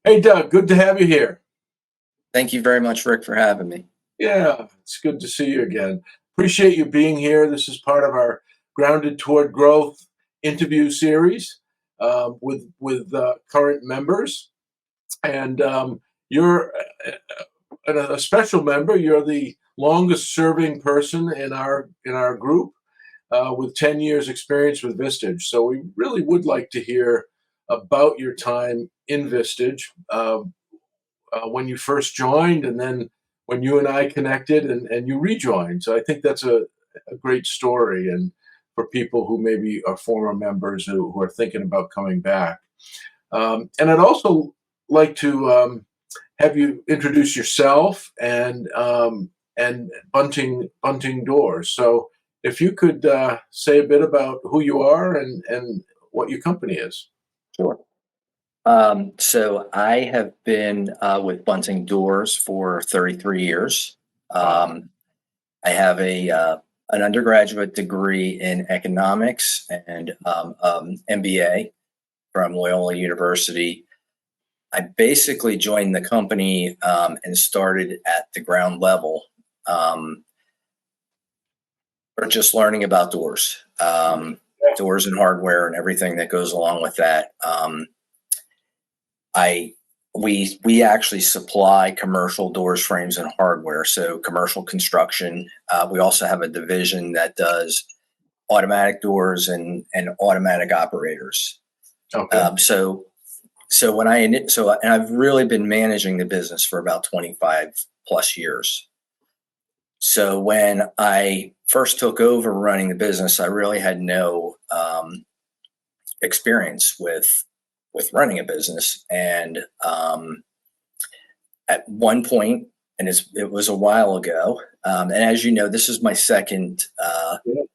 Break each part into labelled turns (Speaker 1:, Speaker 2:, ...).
Speaker 1: Hey, Doug, good to have you here.
Speaker 2: Thank you very much, Rick, for having me.
Speaker 1: Yeah, it's good to see you again. Appreciate you being here. This is part of our Grounded Toward Growth interview series with current members, and you're a special member. You're the longest serving person in our group with 10 years experience with Vistage. So we really would like to hear about your time in Vistage. When you first joined, and then when you and I connected and you rejoined. So I think that's a great story, and for people who maybe are former members who are thinking about coming back. And I'd also like to have you introduce yourself and Bunting Doors. So if you could say a bit about who you are and what your company is.
Speaker 2: Sure. So I have been with Bunting Doors for 33 years.
Speaker 1: Wow.
Speaker 2: I have an undergraduate degree in economics and MBA from Loyola University. I basically joined the company and started at the ground level, or just learning about doors, doors and hardware and everything that goes along with that. We actually supply commercial doors, frames, and hardware. So commercial construction. We also have a division that does automatic doors and automatic operators.
Speaker 1: Okay.
Speaker 2: And I've really been managing the business for about 25 plus years. So when I first took over running the business, I really had no experience with running a business. And at one point, and it was a while ago, and as you know, this is my second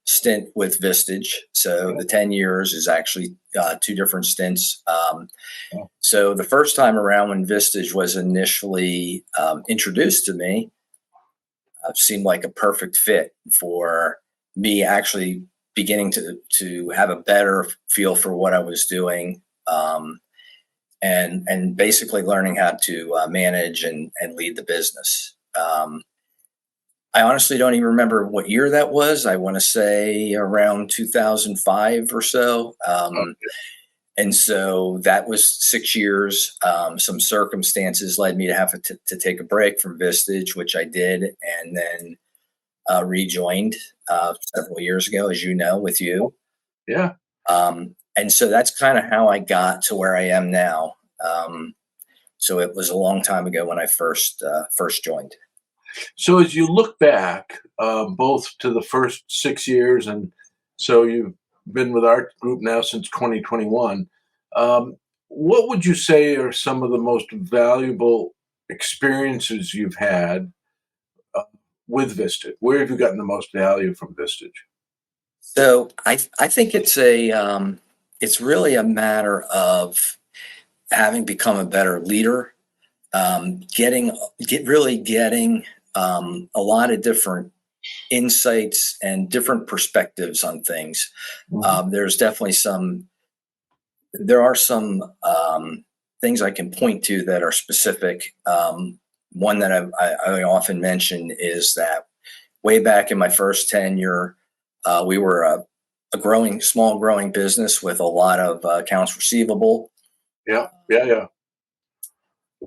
Speaker 2: stint with Vistage. So the 10 years is actually two different stints. So the first time around when Vistage was initially introduced to me, seemed like a perfect fit for me actually beginning to have a better feel for what I was doing. And basically learning how to manage and lead the business. I honestly don't even remember what year that was. I want to say around 2005 or so. And so that was 6 years. Some circumstances led me to have to take a break from Vistage, which I did, and then rejoined several years ago, as you know, with you.
Speaker 1: Yeah.
Speaker 2: And so that's kind of how I got to where I am now. So it was a long time ago when I first joined.
Speaker 1: So as you look back, both to the first 6 years, and so you've been with our group now since 2021, what would you say are some of the most valuable experiences you've had with Vistage? Where have you gotten the most value from Vistage?
Speaker 2: So I think it's really a matter of having become a better leader, getting a lot of different insights and different perspectives on things.
Speaker 1: Mhm.
Speaker 2: There are some things I can point to that are specific. One that I often mention is that way back in my first tenure, we were a small growing business with a lot of accounts receivable.
Speaker 1: Yeah, yeah, yeah.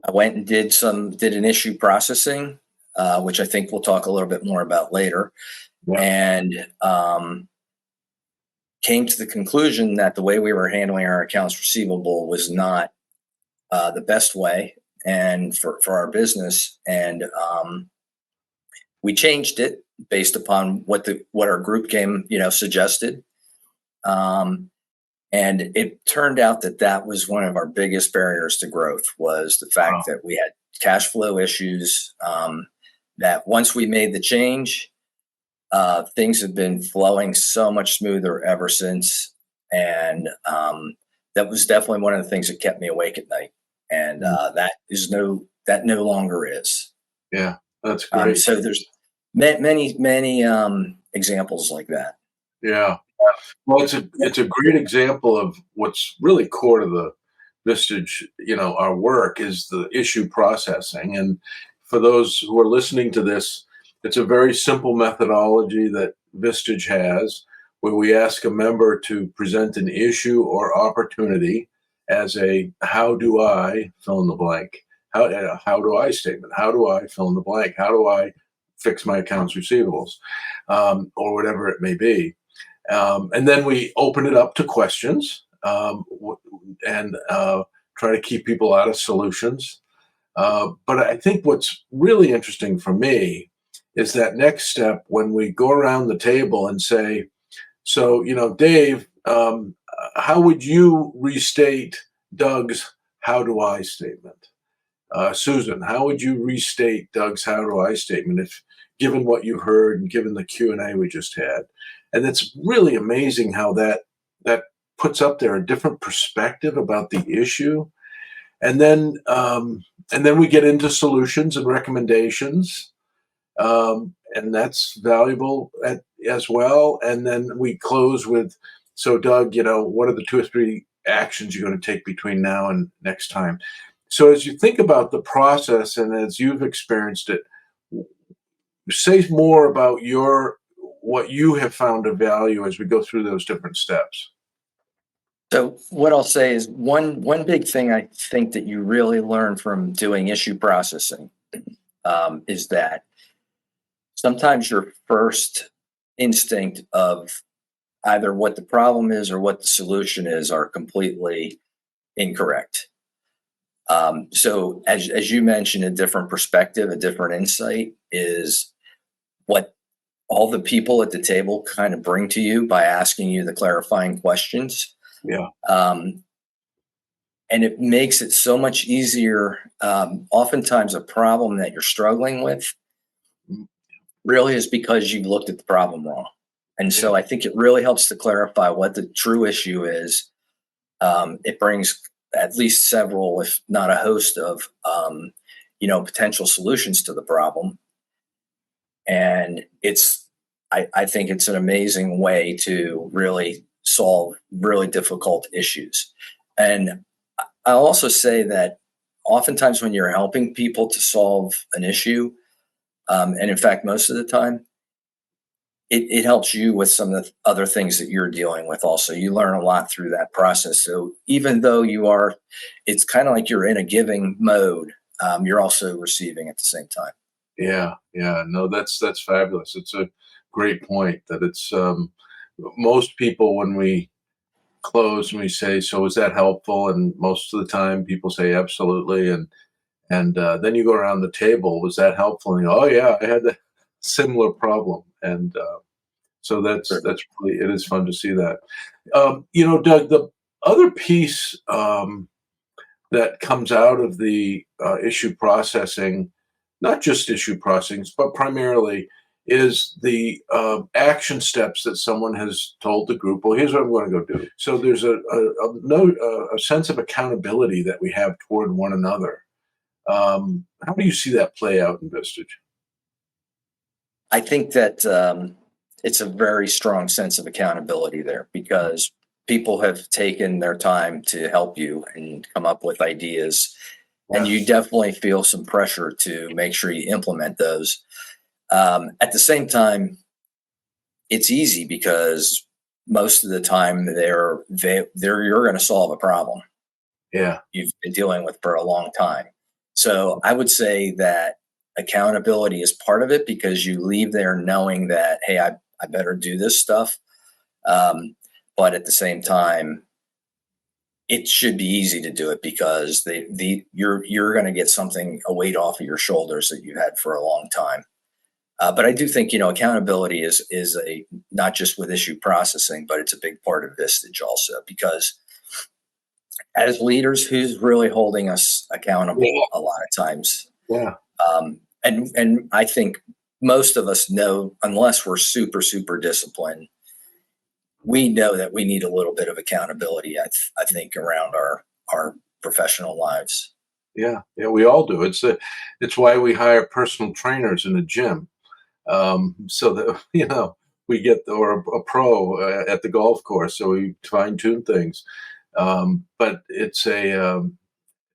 Speaker 2: I went and did an issue processing, which I think we'll talk a little bit more about later,
Speaker 1: Yeah.
Speaker 2: and came to the conclusion that the way we were handling our accounts receivable was not the best way and for our business, and we changed it based upon what our group suggested. And it turned out that was one of our biggest barriers to growth, was the fact that we had cash flow issues. That once we made the change, things have been flowing so much smoother ever since. And that was definitely one of the things that kept me awake at night. And that no longer is.
Speaker 1: Yeah, that's great.
Speaker 2: So there's many examples like that.
Speaker 1: Yeah. Well, it's a great example of what's really core to Vistage, our work is the issue processing. And for those who are listening to this, it's a very simple methodology that Vistage has, where we ask a member to present an issue or opportunity as a "how do I" fill in the blank, how do I statement, how do I fill in the blank, how do I fix my accounts receivables, or whatever it may be. And then we open it up to questions, and try to keep people out of solutions. But I think what's really interesting for me is that next step when we go around the table and say, so, Dave, how would you restate Doug's "how do I" statement? Susan, how would you restate Doug's "how do I" statement if given what you heard and given the Q&A we just had? And it's really amazing how that puts up there a different perspective about the issue. And then we get into solutions and recommendations, and that's valuable as well. And then we close with, so Doug, what are the 2 or 3 actions you're going to take between now and next time? So as you think about the process and as you've experienced it, say more about what you have found of value as we go through those different steps.
Speaker 2: So what I'll say is one big thing I think that you really learn from doing issue processing is that sometimes your first instinct of either what the problem is or what the solution is are completely incorrect. So as you mentioned, a different perspective, a different insight is what all the people at the table kind of bring to you by asking you the clarifying questions.
Speaker 1: Yeah.
Speaker 2: And it makes it so much easier. Oftentimes a problem that you're struggling with really is because you looked at the problem wrong. And so I think it really helps to clarify what the true issue is. It brings at least several, if not a host of, potential solutions to the problem. And I think it's an amazing way to really solve really difficult issues. And I'll also say that oftentimes when you're helping people to solve an issue, and in fact, most of the time, it helps you with some of the other things that you're dealing with also. You learn a lot through that process. So even though it's kind of like you're in a giving mode, you're also receiving at the same time.
Speaker 1: Yeah. No, that's fabulous. It's a great point that it's most people, when we close and we say, so was that helpful? And most of the time people say absolutely. And then you go around the table, was that helpful? And you go, oh yeah, I had a similar problem. And so that's really, it is fun to see that. Doug, the other piece that comes out of the issue processing, not just issue processing, but primarily is the action steps that someone has told the group, well, here's what I'm going to go do. So there's a sense of accountability that we have toward one another. How do you see that play out in Vistage?
Speaker 2: I think that it's a very strong sense of accountability there because people have taken their time to help you and come up with ideas. Yes. And you definitely feel some pressure to make sure you implement those. At the same time, it's easy because most of the time you're going to solve a problem.
Speaker 1: Yeah,
Speaker 2: you've been dealing with for a long time. So I would say that accountability is part of it because you leave there knowing that, hey, I better do this stuff. But at the same time, it should be easy to do it because you're going to get a weight off of your shoulders that you had for a long time. But I do think, accountability is not just with issue processing, but it's a big part of Vistage also, because as leaders, who's really holding us accountable a lot of times?
Speaker 1: Yeah.
Speaker 2: And I think most of us know, unless we're super, super disciplined, we know that we need a little bit of accountability, I think, around our professional lives.
Speaker 1: Yeah, we all do. It's why we hire personal trainers in the gym. So that, we get, or a pro at the golf course, so we fine tune things. But it's and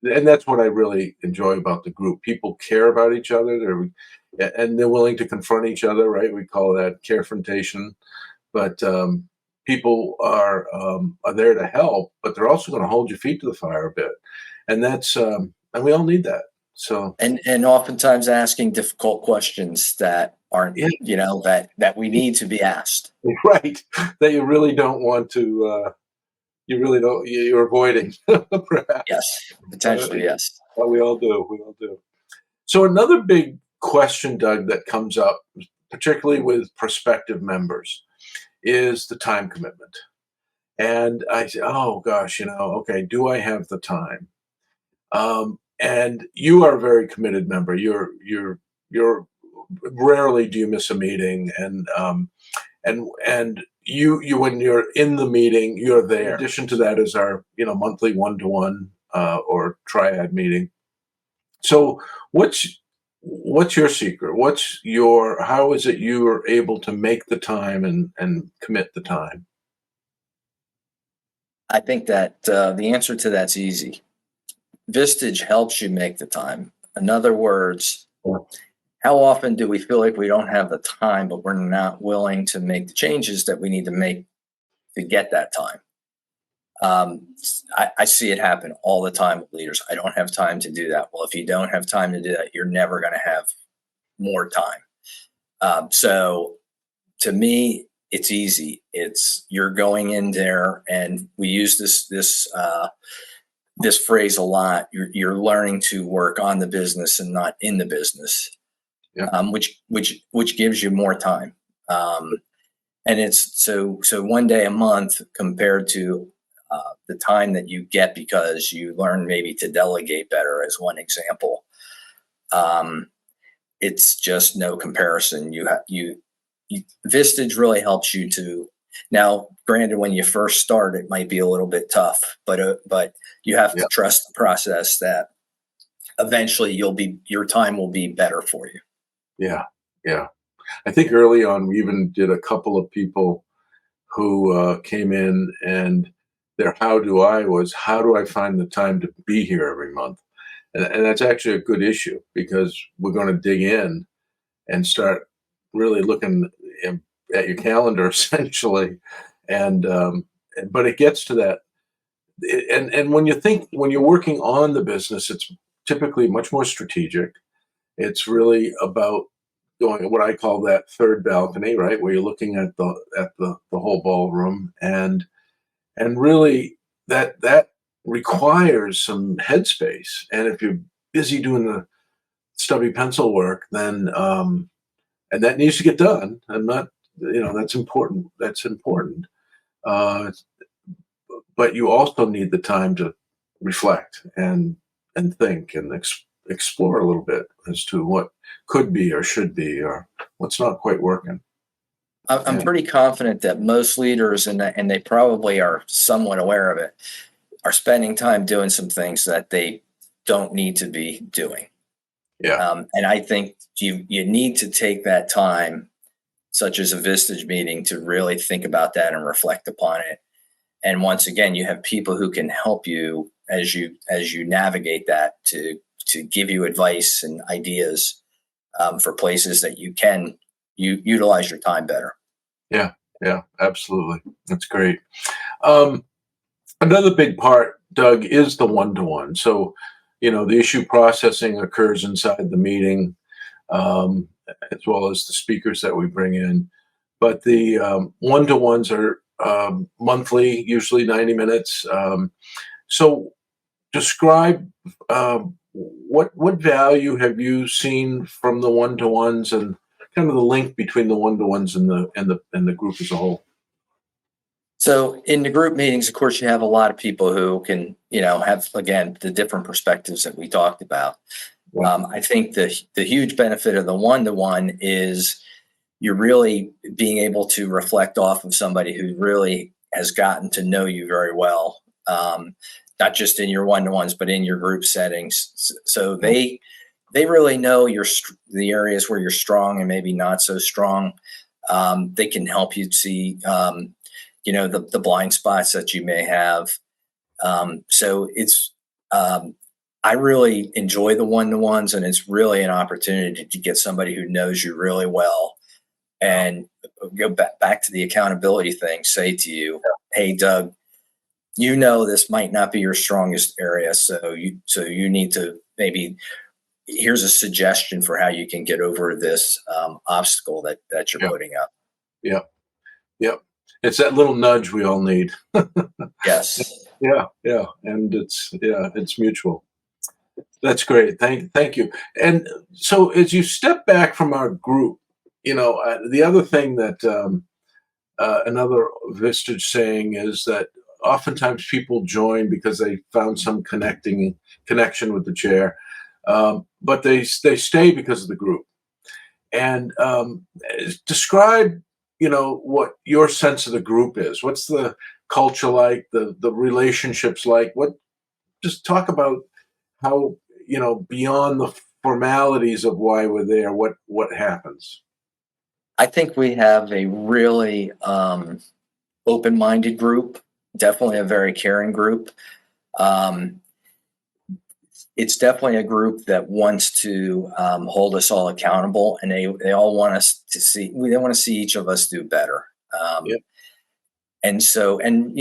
Speaker 1: that's what I really enjoy about the group. People care about each other. And they're willing to confront each other, right? We call that carefrontation. But people are there to help, but they're also going to hold your feet to the fire a bit, and and we all need that. So
Speaker 2: And oftentimes asking difficult questions that aren't,
Speaker 1: yeah,
Speaker 2: that we need to be asked.
Speaker 1: right. That you really don't want to. You really don't. You're avoiding,
Speaker 2: Yes,
Speaker 1: perhaps.
Speaker 2: potentially, yes.
Speaker 1: But we all do. We all do. So another big question, Doug, that comes up, particularly with prospective members, is the time commitment. And I say, oh gosh, okay, do I have the time? And you are a very committed member. You're rarely do you miss a meeting, and you when you're in the meeting, you're there. In addition to that is our monthly one-to-one or triad meeting. So what's your secret? How is it you are able to make the time and commit the time?
Speaker 2: I think that the answer to that's easy. Vistage helps you make the time. In other words, how often do we feel like we don't have the time, but we're not willing to make the changes that we need to make to get that time? I see it happen all the time with leaders. I don't have time to do that. Well, if you don't have time to do that, you're never going to have more time. So to me, it's easy. It's you're going in there, and we use this phrase a lot. You're learning to work on the business and not in the business,
Speaker 1: Yeah.
Speaker 2: Which gives you more time. And it's so one day a month compared to the time that you get because you learn maybe to delegate better, as one example. It's just no comparison. Vistage really helps you to. Now, granted, when you first start, it might be a little bit tough, but you have to trust the process that eventually your time will be better for you.
Speaker 1: Yeah, yeah. I think early on we even did a couple of people who came in, and their how do I was, how do I find the time to be here every month? And that's actually a good issue because we're going to dig in and start really looking at your calendar essentially. And but it gets to that. And when you're working on the business, it's typically much more strategic. It's really about going what I call that third balcony, right, where you're looking at the whole ballroom, and really that requires some headspace. And if you're busy doing the stubby pencil work, then and that needs to get done. I'm not, that's important. That's important. Uh, but you also need the time to reflect and think and explore a little bit as to what could be or should be or what's not quite working.
Speaker 2: I'm pretty confident that most leaders, and they probably are somewhat aware of it, are spending time doing some things that they don't need to be doing.
Speaker 1: Yeah.
Speaker 2: And I think you need to take that time, such as a Vistage meeting, to really think about that and reflect upon it. And once again, you have people who can help you as you navigate that to give you advice and ideas for places that you can utilize your time better.
Speaker 1: Yeah. Yeah. Absolutely. That's great. Um, Another big part, Doug, is the one-to-one. So, the issue processing occurs inside the meeting, um, as well as the speakers that we bring in. But the one-to-ones are monthly, usually 90 minutes. So, describe what value have you seen from the one-to-ones, and kind of the link between the one-to-ones and the group as a whole.
Speaker 2: So in the group meetings, of course, you have a lot of people who can, have, again, the different perspectives that we talked about. I think the huge benefit of the one-to-one is you're really being able to reflect off of somebody who really has gotten to know you very well, not just in your one-to-ones, but in your group settings. So they really know the areas where you're strong and maybe not so strong. They can help you see, the blind spots that you may have. So it's, I really enjoy the one-to-ones, and it's really an opportunity to get somebody who knows you really well and go back to the accountability thing, say to you, hey, Doug, you know, this might not be your strongest area. So you need to maybe, here's a suggestion for how you can get over this obstacle that you're
Speaker 1: Yeah.
Speaker 2: putting up.
Speaker 1: Yeah. Yeah. It's that little nudge we all need.
Speaker 2: Yes.
Speaker 1: Yeah. Yeah. And it's mutual. That's great. Thank you. And so as you step back from our group, the other thing that another Vistage saying is that oftentimes people join because they found some connection with the chair, but they stay because of the group. And describe, what your sense of the group is. What's the culture like? The relationships like? What? Just talk about how, beyond the formalities of why we're there. What happens?
Speaker 2: I think we have a really open-minded group, definitely a very caring group. Um, it's definitely a group that wants to hold us all accountable, and they all want us to see. They want to see each of us do better. Um,
Speaker 1: Yeah.
Speaker 2: and so, and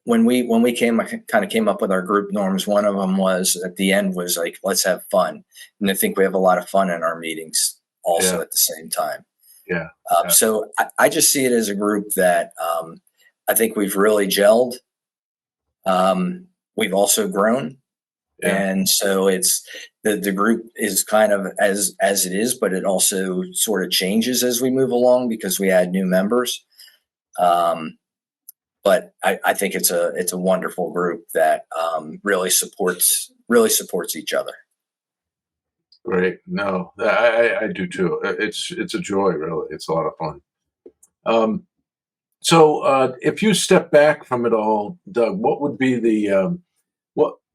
Speaker 2: when we came up with our group norms, one of them was at the end was like, let's have fun, and I think we have a lot of fun in our meetings also
Speaker 1: Yeah.
Speaker 2: at the same time.
Speaker 1: Yeah. Yeah.
Speaker 2: So I just see it as a group that I think we've really gelled. We've also grown.
Speaker 1: Yeah.
Speaker 2: And so it's the group is kind of as it is, but it also sort of changes as we move along because we add new members. But I think it's a wonderful group that really supports each other.
Speaker 1: Great. No, I do too. It's a joy, really. It's a lot of fun. So if you step back from it all, Doug, what would be the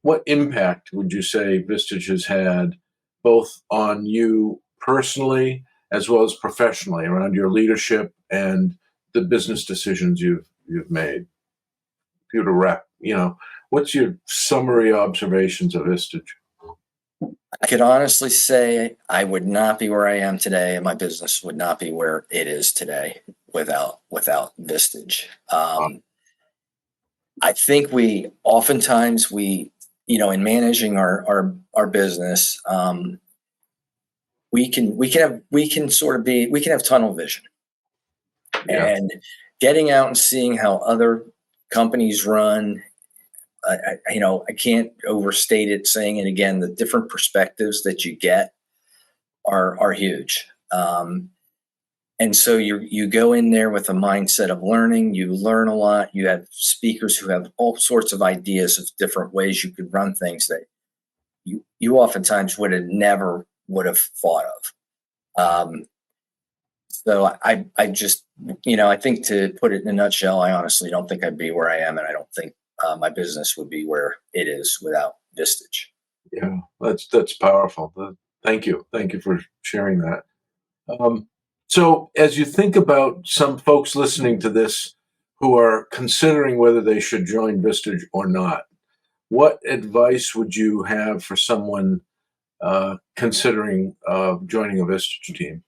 Speaker 1: what impact would you say Vistage has had both on you personally as well as professionally around your leadership and the business decisions you've made? If you were to wrap, what's your summary observations of Vistage?
Speaker 2: I could honestly say I would not be where I am today, and my business would not be where it is today without Vistage. I think we oftentimes in managing our business, we can have tunnel vision,
Speaker 1: Yeah.
Speaker 2: and getting out and seeing how other companies run. I can't overstate it, saying it again, the different perspectives that you get are huge. And so you go in there with a mindset of learning. You learn a lot. You have speakers who have all sorts of ideas of different ways you could run things that you oftentimes never would have thought of. So I just, I think, to put it in a nutshell, I honestly don't think I'd be where I am, and I don't think my business would be where it is without Vistage.
Speaker 1: Yeah, that's powerful. Thank you for sharing that. So, as you think about some folks listening to this who are considering whether they should join Vistage or not, what advice would you have for someone considering joining a Vistage team?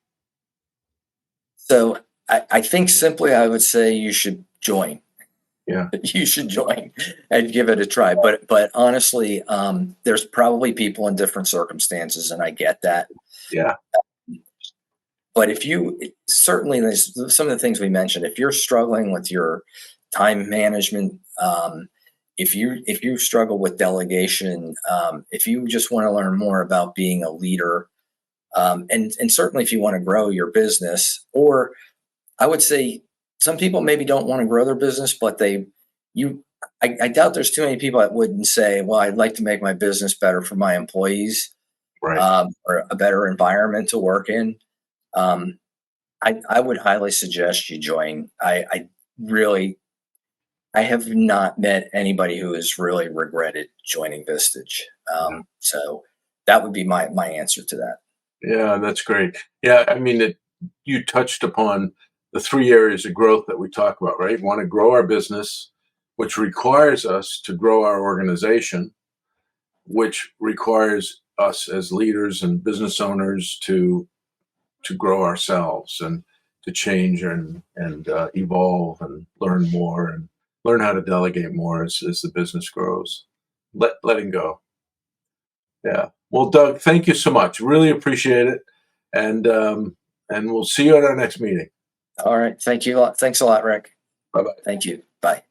Speaker 2: So I think simply I would say you should join.
Speaker 1: Yeah.
Speaker 2: You should join and give it a try. But honestly, there's probably people in different circumstances, and I get that.
Speaker 1: Yeah.
Speaker 2: But if you certainly, there's some of the things we mentioned. If you're struggling with your time management, if you struggle with delegation, if you just want to learn more about being a leader, and certainly if you want to grow your business, or I would say some people maybe don't want to grow their business, but I doubt there's too many people that wouldn't say, well, I'd like to make my business better for my employees,
Speaker 1: Right.
Speaker 2: or a better environment to work in. Um, I would highly suggest you join. I have not met anybody who has really regretted joining Vistage.
Speaker 1: Yeah.
Speaker 2: So that would be my answer to that.
Speaker 1: Yeah, that's great. Yeah, I mean, you touched upon the three areas of growth that we talk about, right? We want to grow our business, which requires us to grow our organization, which requires us as leaders and business owners to grow ourselves and to change and evolve and learn more and learn how to delegate more as the business grows. Letting go. Yeah. Well, Doug, thank you so much. Really appreciate it. And we'll see you at our next meeting.
Speaker 2: All right. Thank you a lot. Thanks a lot, Rick.
Speaker 1: Bye-bye.
Speaker 2: Thank you. Bye.